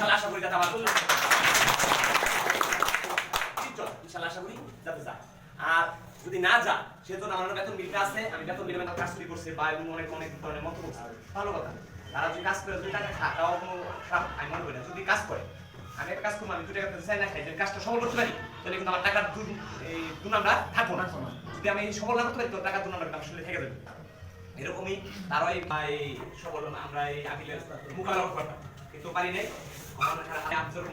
ইনশাআল্লাহ আশা করি যাতে আমার ইনশাআল্লাহ আশা করি যাতে যায়। আর যদি না যা সেজন্য আমার বেতন বিলটা আছে, আমি বেতন বিলে কাজ শুরু করছি বা অনেক অনেক ধরনের মন্তব্য করছি, ভালো কথা। তারা যদি কাজ করে 2 টাকা খাওয়াও কোনো খারাপ আমি মনে করি না। যদি কাজ করে আমি একটা কাজ করবো, আমি 2 টাকা চাই না খাই, যদি কাজটা সফল করতে পারি তাহলে কিন্তু আমার টাকার দুনামরা থাকবো না। যদি আমি সফল না করতে পারি তো টাকার দুনামরা আসলে থেকে যাবে। এরকমই তারাও এই সফল আমরা এই আপিলের মোকাবেলা করতাম, কিন্তু পারি নাই।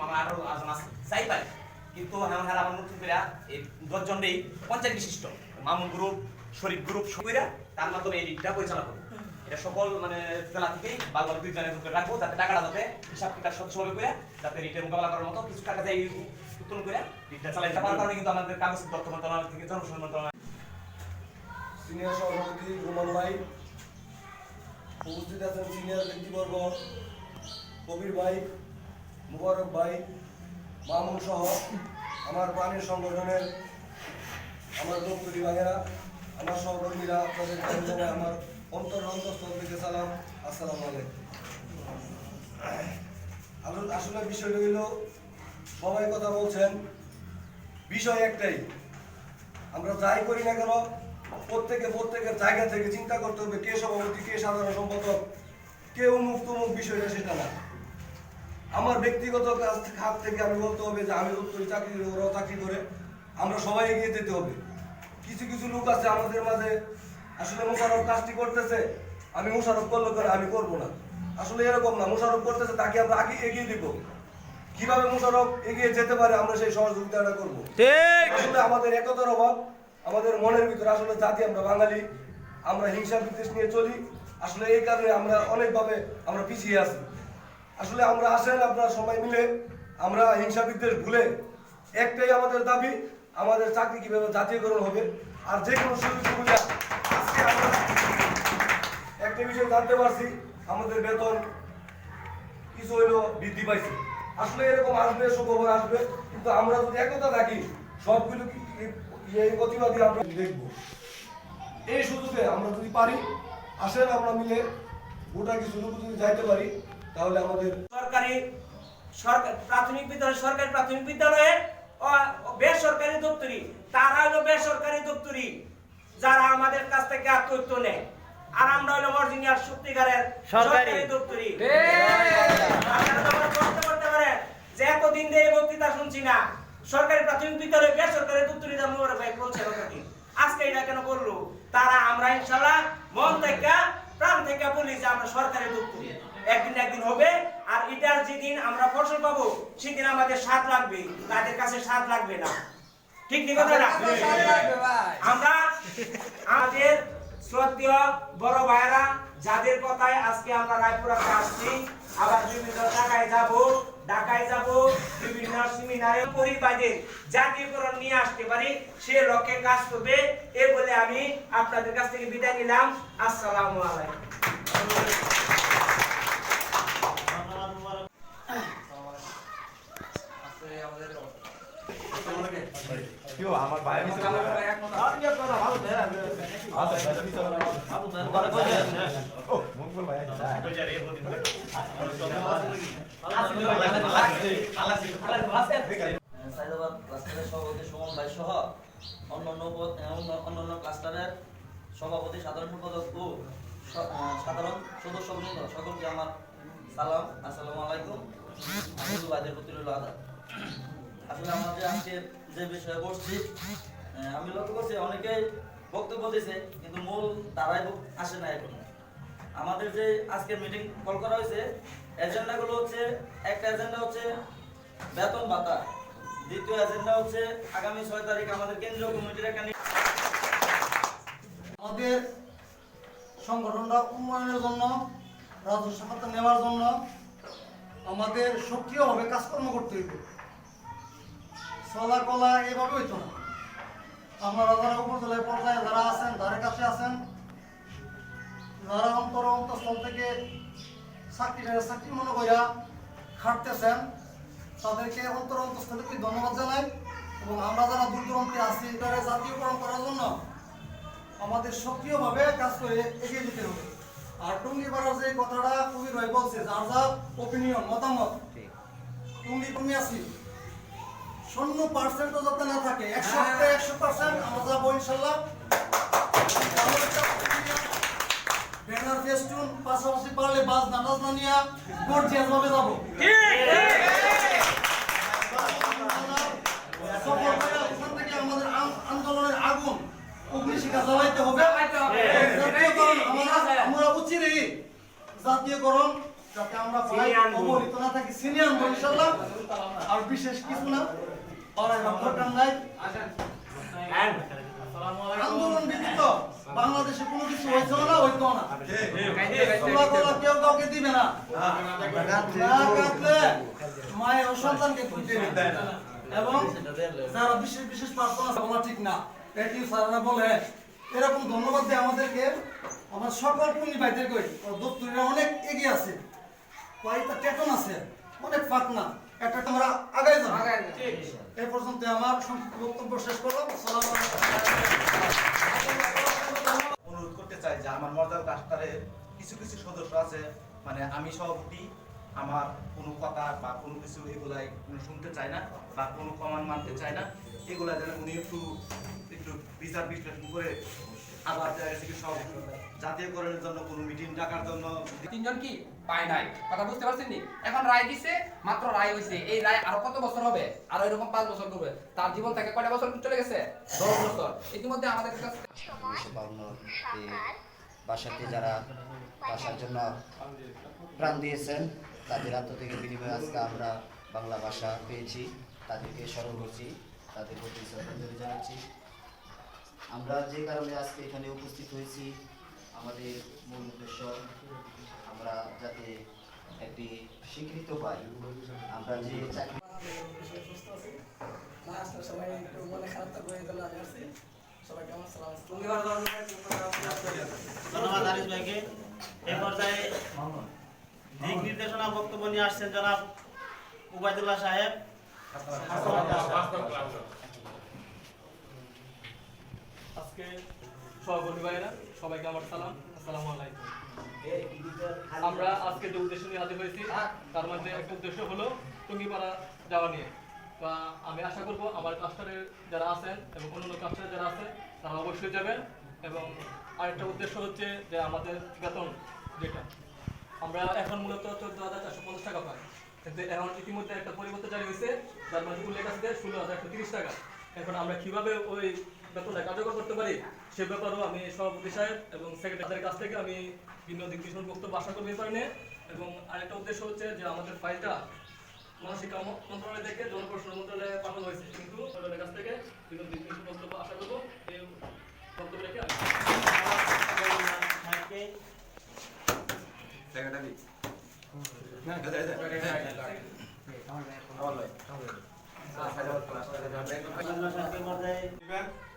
আমার আরো আজন আছে চাই পারি, কিন্তু আমার নতুন করে এই 10 জন নেই পঞ্চায়েত বিশিষ্ট মামুন গ্রুপ শরীফ গ্রুপ সবইরা তার মাধ্যমে এই লিগটা পরিচালনা করবো। এটা সকল মানে জেলা থেকেই বারবার 2 জনের মধ্যে রাখবো, যাতে টাকাটা যাতে হিসাব কিতাব স্বচ্ছভাবে করে যাতে রিটের মোকাবেলা করার মতো কিছু টাকা যাই উত্তোলন করে লিগটা চালাই যাওয়ার কারণে কিন্তু আমাদের কাগজ তথ্য মন্ত্রণালয় থেকে জনপ্রশাসন মন্ত্রণালয় সিনিয়র সভাপতি রুমান ভাই, উপস্থিত আছেন সিনিয়র ব্যক্তিবর্গ কবির ভাই, মুবারক ভাই, মামুন সহ আমার প্রাণীর সংগঠনের আমার দপ্তরি ভাইয়েরা, আমার সহকর্মীরা, আপনাদের জানাই আমার অন্তঃস্থল থেকে সালাম, আসসালামু আলাইকুম। আসলে বিষয়টা হইল সবাই কথা বলছেন, বিষয় একটাই, আমরা যাই করি না কেন প্রত্যেকের জায়গা থেকে চিন্তা করতে হবে কে সভাপতি, কে সাধারণ সম্পাদক, কে উমুক তুমুক, বিষয়টা সেটা না। আমার ব্যক্তিগত খাত থেকে আমি বলতে হবে যে আমি চাকরি ওরাও চাকরি করে, আমরা সবাই এগিয়ে যেতে হবে। কিছু কিছু লোক আছে আমাদের মাঝে, আসলে মোশাররফ কাজটি করতেছে, আমি মোশাররফ করলে করে আমি করবো না, আসলে এরকম না। মোশাররফ করতেছে, তাকে আমরা আগে এগিয়ে দিব, কিভাবে মোশাররফ এগিয়ে যেতে পারে আমরা সেই সহযোগিতাটা করবো। আসলে আমাদের একতার অভাব, আমাদের মনের ভিতরে, আসলে জাতি আমরা বাঙালি, আমরা হিংসা বিদ্বেষ নিয়ে চলি, আসলে এই কারণে আমরা অনেকভাবে আমরা পিছিয়ে আছি। আসলে আমরা আসেন আপনারা সবাই মিলে আমরা হিংসা বিদ্বেষ ভুলে একটাই আমাদের দাবি, আমাদের চাকরি কিভাবে জাতীয়করণ হবে। আর যে কোনো সুযোগ সুবিধা, আজকে আমরা একটা বিষয় জানতে পারছি, আমাদের বেতন কিছু হইলেও বৃদ্ধি পাইছে। আসলে এরকম আসবে, সুখবর আসবে, কিন্তু আমরা যদি একতা থাকি সবগুলো এই প্রতিবাদী আমরা দেখবো। এই সুযোগে আমরা যদি পারি, আসেন আমরা মিলে গোটা কিছু লোক যদি যাইতে পারি, তাহলে আমাদের প্রাথমিক বিদ্যালয়, সরকারি প্রাথমিক বিদ্যালয়ে বেসরকারি দপ্তরি, তারা হলো বেসরকারি দপ্তরি যারা আমাদের কাছ থেকে তথ্য নেয়, আর আমরা হলো অরিজিনাল সত্যিকারের সরকারি দপ্তরি। করতে পারে যে এতদিন ধরে বক্তৃতা শুনছি না, সরকারি প্রাথমিক বিদ্যালয় বেসরকারি দপ্তরি ভাই বলছে আজকে এটা কেন করলো? তারা আমরা ইনশাল্লাহ মন থেকে প্রাণ থেকে বলি যে আমরা সরকারি দপ্তরি, একদিন হবে। আর এটার যেদিন আমরা ফসল পাবো সেদিন আমাদের স্বাদ লাগবে, তাদের কাছে স্বাদ লাগবে না। ঠিক ঠিক কথা না? আমরা আমাদের শ্রদ্ধেয় বড় ভাইরা যাদের কথায় আজকে আমরা রায়পুরাতে আসছি, আবার বিভিন্ন ঢাকায় যাব, বিভিন্ন সেমিনারে পরিবারের জাতীয়করণ নিয়ে আসতে পারি, সে লক্ষ্যে কাজ করবে। এ বলে আমি আপনাদের কাছ থেকে বিদায় নিলাম। আসসালামু আলাইকুম। আমার ভাই সাইদাবাদ ক্লাস্টারের সভাপতি সুমন ভাই সহ অন্যান্য ক্লাস্টারের সভাপতি, সাধারণ সম্পাদক ও সাধারণ সদস্যবৃন্দ সকলকে আমার সালাম, আসসালামু আলাইকুম। ভাইদের প্রতি রইল আদাব। আসলে আমাদের আজকে যে বিষয়ে বসছি, আমি লক্ষ্য করছি অনেকেই বক্তব্য দিয়েছে, কিন্তু মূল ধারায় আসে না এখন। আমাদের যে আজকে মিটিং কল করা হয়েছে, এজেন্ডাগুলো হচ্ছে, একটা এজেন্ডা হচ্ছে বেতন ভাতা, দ্বিতীয় এজেন্ডা হচ্ছে আগামী 6 তারিখ আমাদের কেন্দ্রীয় কমিটির একটা আমাদের সংগঠনটা উন্নয়নের জন্য, রাজস্ব খাতে নেওয়ার জন্য আমাদের সক্রিয়ভাবে কাজকর্ম করতে হইবে। চলা কলা এভাবে হইতো না। আপনারা যারা উপজেলায় পর্যায়ে যারা আছেন, ধারে কাছে আছেন, যারা অন্তঃস্থল থেকে চাকরি মনে করিয়া খাটতেছেন, তাদেরকে অন্তঃস্থল থেকে ধন্যবাদ জানাই। এবং আমরা যারা দূর দূরান্তে আছি, তারা জাতীয়করণ করার জন্য আমাদের সক্রিয়ভাবে কাজ করে এগিয়ে যেতে হবে। আর টুঙ্গিপাড়ার যে কথাটা কবির ভাই বলছে, যার যার ওপিনিয়ন, মতামত, টুঙ্গি কমে আছি 0% যাতে না থাকে 100% আমরা যাবো ইনশাল্লাহ। ব্যানার ফেস্টুন পাশাপাশি পারলে বাস নামাজ না নিয়ে গর্জিয়াস ভাবে যাবো। সফল করে ওখান থেকে আমাদের আন্দোলনের আগুন অগ্নিশিখা জ্বালাইতে হবে। আমরা উচিতই জাতীয়করণ যাতে আমরা পাই, অবহেলিত না থাকি, সিনিয়র আনবো ইনশাল্লাহ। আর বিশেষ কিছু না, পাড়ায় দরকার নাই। আন্দোলন ব্যতীত বাংলাদেশে কোনো কিছু হয়েছে না, হইতো না। কেউ কাউকে দিবে না, না কাটলে মায়ের ও সন্তানকে খুঁজতে দেয় না। এবং যারা বিশেষ বিশেষ পার্সন আছে বলা ঠিক না, এটি স্যাররা বলে এরকম ধন্যবাদ দেয় আমাদেরকে। আমার সকল পুণ্যি ভাইদের কই দপ্তরিরা অনেক এগিয়ে আছে, কয়েকটা টেটন আছে, অনেক ফাঁক না, একটা আমরা আগাই যাবো। এই পর্যন্ত আমার সংক্ষিপ্ত বক্তব্য শেষ করলাম। আসসালামু আলাইকুম। অনুরোধ করতে চাই যে আমার মর্যাদা কাস্টারে কিছু কিছু সদস্য আছে, মানে আমি সভাপতি, আমার কোনো কথা বা কোনো কিছু এগুলাই শুনতে চায় না বা কোনো কমান মানতে চায় না, এগুলা যেন উনি একটু একটু বিচার বিশ্লেষণ করে আবার সব জাতীয়করণের জন্য কোনো মিটিং ডাকার জন্য। তিনজন কি পায় নাই, কথা বুঝতে পারছেন নি? এখন রায় দিছে, মাত্র রায় হইছে, এই রায় আরো কত বছর হবে? আরো এরকম 5 বছর করবে। তার জীবন থেকে কয়টা বছর চলে গেছে? 10 বছর। ইতিমধ্যে আমাদের কাছে 1952 বাসাতে যারা বাসার জন্য প্রাণ দিয়েছেন, তাদের আত্মত্যাগের বিনিময়ে আজকে আমরা বাংলা ভাষা পেয়েছি, তাদেরকে স্মরণ করছি, তাদের প্রতি শ্রদ্ধাঞ্জলি জানাচ্ছি। আমরা যে কারণে আজকে এখানে উপস্থিত হয়েছি, আমাদের মূল উদ্দেশ্য আমরা যাতে একটি স্বীকৃত পাই। আমরা যে চাকরি ধন্যবাদ হারিস ভাইকে। এই পর্যায়ে দিক নির্দেশনা বক্তব্য নিয়ে আসছেন জনাব উবাইদুল্লাহ সাহেব। আজকে সহকর্মী ভাইয়েরা সবাইকে আমার সালাম, আসসালামু আলাইকুম। আমরা আজকে যে উদ্দেশ্য নিয়ে হাজির হয়েছি তার মধ্যে একটা উদ্দেশ্য হলো টুঙ্গিপাড়া যাওয়া নিয়ে। তা আমি আশা করব আমার ক্লাস্টারের যারা আছেন এবং অন্যান্য ক্লাস্টারে যারা আছে তারা অবশ্যই যাবেন। এবং আরেকটা উদ্দেশ্য হচ্ছে যে আমাদের বেতন যেটা আমরা এখন মূলত 14,450 টাকা পাই, কিন্তু এখন ইতিমধ্যে একটা পরিবর্তন জারি হয়েছে, যার মধ্যে উল্লেখ আছে 16,130 টাকা। এখন আমরা কিভাবে ওই বেতনটা কার্যকর করতে পারি সে ব্যাপারেও আমি সভাপতি সাহেব এবং সেক্রেটারির কাছ থেকে আমি ভিন্ন দিক বিশন বক্তব্য আশা করতে পারি না। এবং আরেকটা উদ্দেশ্য হচ্ছে যে আমাদের ফাইলটা গণশিক্ষা মন্ত্রণালয় থেকে জনপ্রশাসন মন্ত্রণালয়ে পাঠানো হয়েছে, কিন্তু সরকারের কাছ থেকে ভিন্ন দিক বিশন বক্তব্য আশা করবো। এই বক্তব্য রেখে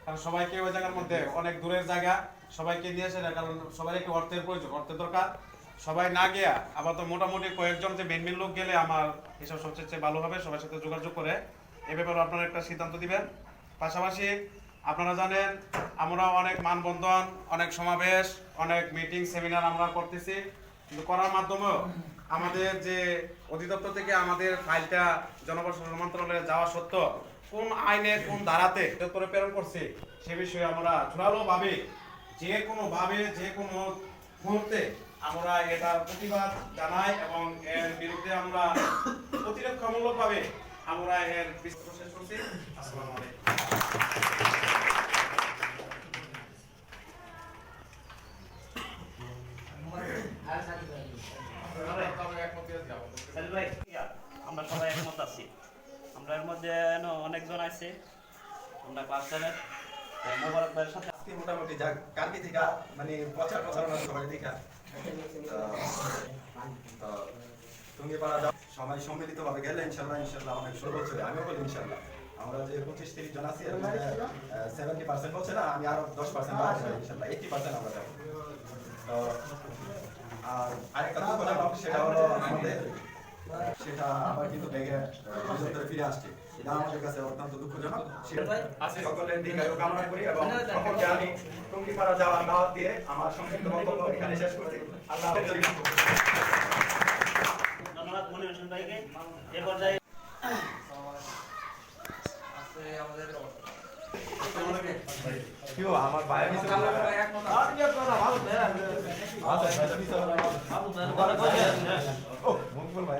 কারণ সবাইকে ওই জায়গার মধ্যে অনেক দূরের জায়গা, সবাইকে নিয়ে আসে না, কারণ সবাই একটু অর্থের প্রয়োজন, অর্থের দরকার। সবাই না গিয়া আবার তো মোটামুটি কয়েকজন যে মেন লোক গেলে আমার হিসাব সবচেয়ে ভালো হবে, সবার সাথে যোগাযোগ করে এ ব্যাপারে আপনারা একটা সিদ্ধান্ত দিবেন। পাশাপাশি আপনারা জানেন আমরা অনেক মানবন্ধন, অনেক সমাবেশ, অনেক মিটিং সেমিনার আমরা করতেছি, কিন্তু করার মাধ্যমেও আমাদের যে অধিদপ্তর থেকে আমাদের ফাইলটা জনপ্রশাসন মন্ত্রণালয়ে যাওয়া সত্ত্বেও কোন আইনে কোন ধারাতে করে প্রেরণ করছে সে বিষয়ে আমরা জোরালো ভাবে যে কোনো মুহূর্তে আমরা এটার প্রতিবাদ জানাই এবং এর বিরুদ্ধে আমরা প্রতিরক্ষামূলক ভাবে আমরা এর শেষ করছি। আসসালামু আলাইকুম। আমরা সবাই একমত আছি। আমরা এর মধ্যে অনেকজন আছে, আমরা ক্লাস্টারের মোবারক ভাইয়ের সাথে আজকে মোটামুটি যাক কালকে থেকে মানে প্রচারণা সবাই দেখা তো টুঙ্গিপাড়া সবাই সম্মিলিতভাবে গেলে ইনশাল্লাহ অনেক সর্বোচ্চ হবে। আমিও বলি ইনশাল্লাহ আমরা যে 25-30 জন আছি 70% বলছে না, আমি আরো 10% বাড়াতে চাই ইনশাল্লাহ 80% আমরা যাবো। তো আর আরেকটা দুঃখজনক সেটা হলো আমাদের সেটা আবার কিন্তু ব্যাগে ফিরে আসছে, এটা আমাদের কাছে অত্যন্ত দুঃখজনক। সকলের দীর্ঘায়ু কামনা করি এবং সকলকে আমি টুঙ্গিপাড়া যাওয়ার দাওয়াত দিয়ে আমার সংক্ষিপ্ত বক্তব্য এখানে শেষ করছি। আল্লাহ হাফেজ। ধন্যবাদ মনির হোসেন ভাইকে। এ পর্যায়ে কি বাবা, আমার ভাই কিছু বলে না। ও মকবুল ভাই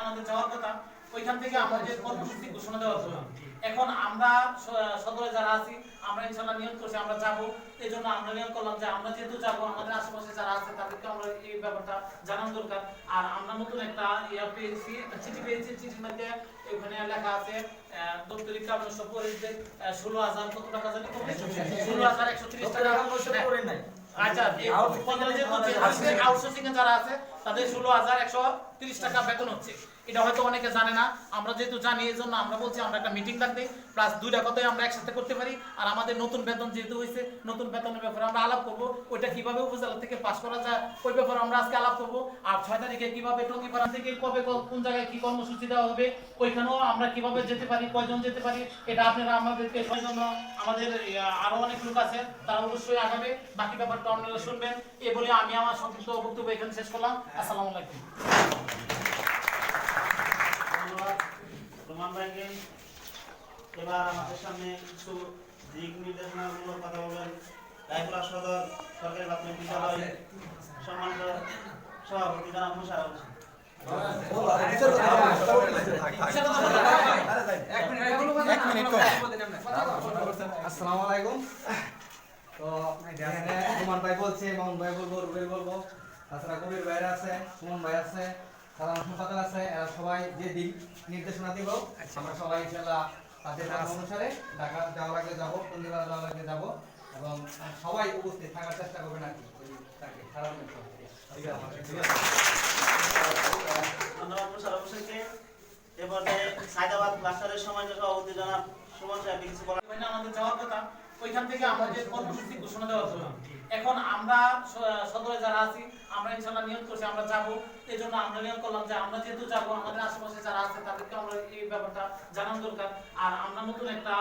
আমাদের যাওয়ার কথা ওইখান থেকে আমাদের কর্মসূচি ঘোষণা দেওয়া ছিল। এখন আমরা সদরে যারা আছি আমরা ইনশাআল্লাহ নিয়ত করছি আমরা যাব। এই জন্য আমরা নিয়ত করলাম যে আমরা যেহেতু যাব আমাদের আশেপাশে যারা আছে তাদেরকে আমরা এই ব্যাপারটা জানানো দরকার। আর আমরা নতুন একটা পেয়েছি, চিঠি পেয়েছি। চিঠির মধ্যে ওখানে লেখা আছে দপ্তরি কামনস্য পরিষদের 16,000 কত টাকা জানি 16,130 টাকা করে নাই। আচ্ছা, আউটসোর্সিং এ যারা আছে তাদের 16,130 টাকা বেতন হচ্ছে। এটা হয়তো অনেকে জানে না, আমরা যেহেতু জানি এই জন্য আমরা বলছি আমরা একটা মিটিং ডাকতে প্লাস দুইটা কথাই আমরা একসাথে করতে পারি। আর আমাদের নতুন বেতন যেহেতু হয়েছে, নতুন বেতনের ব্যাপারে আমরা আলাপ করব। ওইটা কিভাবে উপজেলা থেকে পাস করা যায় ওই ব্যাপারে আমরা আজকে আলাপ করব। আর 6 তারিখে কিভাবে টঙ্গিপাড়া থেকে কবে কোন জায়গায় কি কর্মসূচি দেওয়া হবে, ওইখানেও আমরা কিভাবে যেতে পারি, কয়জন যেতে পারি, এটা আপনারা আমাদেরকে জন্য আমাদের আরো অনেক লোক আছে তারা অবশ্যই আগাবে। বাকি ব্যাপারটা আপনারা শুনবেন। এই বলে আমি আমার সংক্ষিপ্ত বক্তব্য এখানে শেষ করলাম। আসসালামু আলাইকুম। রোমান ভাইকে এবার আমাদের সামনে কিছু দিক নির্দেশনামূলক কথা বলবেন রায়পুরা সদর সরকারি প্রাথমিক বিদ্যালয় সম্মানিত সভাপতি জনাব মোশাররফ হোসেন। আসসালামু আলাইকুম। তো এখানে রোমান ভাই বলছে, মামুন ভাই বলবো, রুবেল বলবো, তাছাড়া কবির ভাইরা আছে, সুমন ভাই আছে, সাধারণ সম্পাদক আছে। এরা সবাই যে দিক নির্দেশনা দিব আমরা সবাই ইনশাআল্লাহ তাদের অনুসারে ঢাকা যাওয়া লাগলে যাবো, টঙ্গিপাড়া যাওয়া লাগলে যাবো এবং সবাই উপস্থিত থাকার চেষ্টা করবেন আর কি। তাকে খারাপ ধন্যবাদ মোশাররফ হোসেনকে। এবারে সাইদাবাদ ক্লাস্টারের সময় সভাপতি জনাব সুমন সাহেব কিছু বলার। আমাদের যাওয়ার কথা ওইখান থেকে আমাদের কর্মসূচি ঘোষণা দেওয়া ছিল। এখন আমরা সদরে যারা আছি আমরা ইনশাআল্লাহ নিয়ত করছি আমরা যাব। এই জন্য আমরা নিয়ত করলাম যে আমরা যেহেতু যাব আমাদের আশেপাশে যারা আছে তাদেরকে আমরা এই ব্যাপারটা জানানো দরকার। আর আমরা নতুন একটা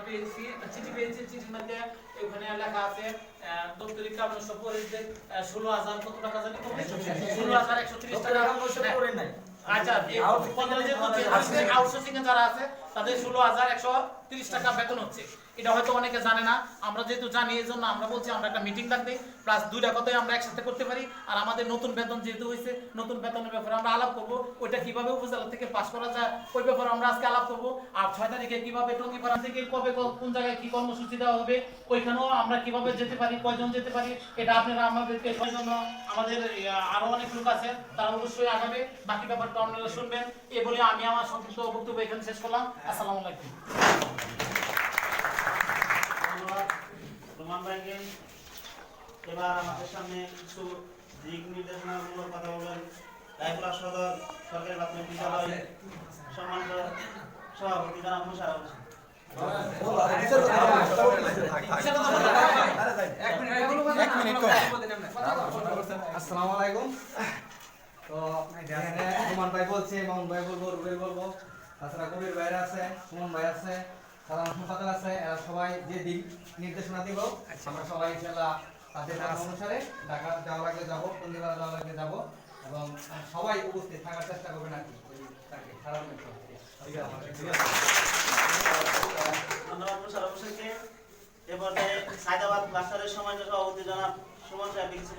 পেয়েছি, চিঠি পেয়েছি। চিঠির মধ্যে ওখানে লেখা আছে দপ্তরি কামনস্য পরিষদের 16,000 কত টাকা জানি 16,130 টাকা করে নাই। আচ্ছা, আউটসোর্সিং এ যারা আছে তাদের 16,130 টাকা বেতন হচ্ছে। এটা হয়তো অনেকে জানে না, আমরা যেহেতু জানি এই জন্য আমরা বলছি আমরা একটা মিটিং ডাকতে প্লাস দুইটা কথাই আমরা একসাথে করতে পারি। আর আমাদের নতুন বেতন যেহেতু হয়েছে, নতুন বেতনের ব্যাপারে আমরা আলাপ করব। ওইটা কিভাবে উপজেলা থেকে পাস করা যায় ওই ব্যাপারে আমরা আজকে আলাপ করব। আর 6 তারিখে কিভাবে টঙ্গিপাড়া থেকে কবে কোন জায়গায় কি কর্মসূচি দেওয়া হবে, ওইখানেও আমরা কিভাবে যেতে পারি, কয়জন যেতে পারি, এটা আপনারা আমাদেরকে জন্য আমাদের আরো অনেক লোক আছে তারা অবশ্যই আগাবে। বাকি ব্যাপারটা আপনারা শুনবেন। এই বলে আমি আমার সংক্ষিপ্ত বক্তব্য এখানে শেষ করলাম। আসসালামু আলাইকুম। রোমান ভাইকে এবার আমাদের সামনে কিছু দিক নির্দেশনামূলক কথা বলবেন রায়পুরা সদর সরকারি প্রাথমিক বিদ্যালয় সম্মানিত সভাপতি জনাব মোশাররফ হোসেন। আসসালামু আলাইকুম। তো এখানে রোমান ভাই বলছে, মামুন ভাই বলবো, রুবেল বলবো, তাছাড়া কবির ভাইরা আছে, সুমন ভাই আছে, সাধারণ সম্পাদক আছে। এরা সবাই যে দিক নির্দেশনা দিব আমরা সবাই ইনশাআল্লাহ তাদের অনুসারে ঢাকা যাওয়া লাগলে যাবো, টঙ্গিপাড়া যাওয়া লাগলে যাবো এবং সবাই উপস্থিত থাকার চেষ্টা করবেন আর কি। তাকে খারাপ ধন্যবাদ মোশাররফ হোসেনকে। এবারে সাইদাবাদ ক্লাস্টারের সময় সভাপতি জনাব সুমন সাহেব কিছু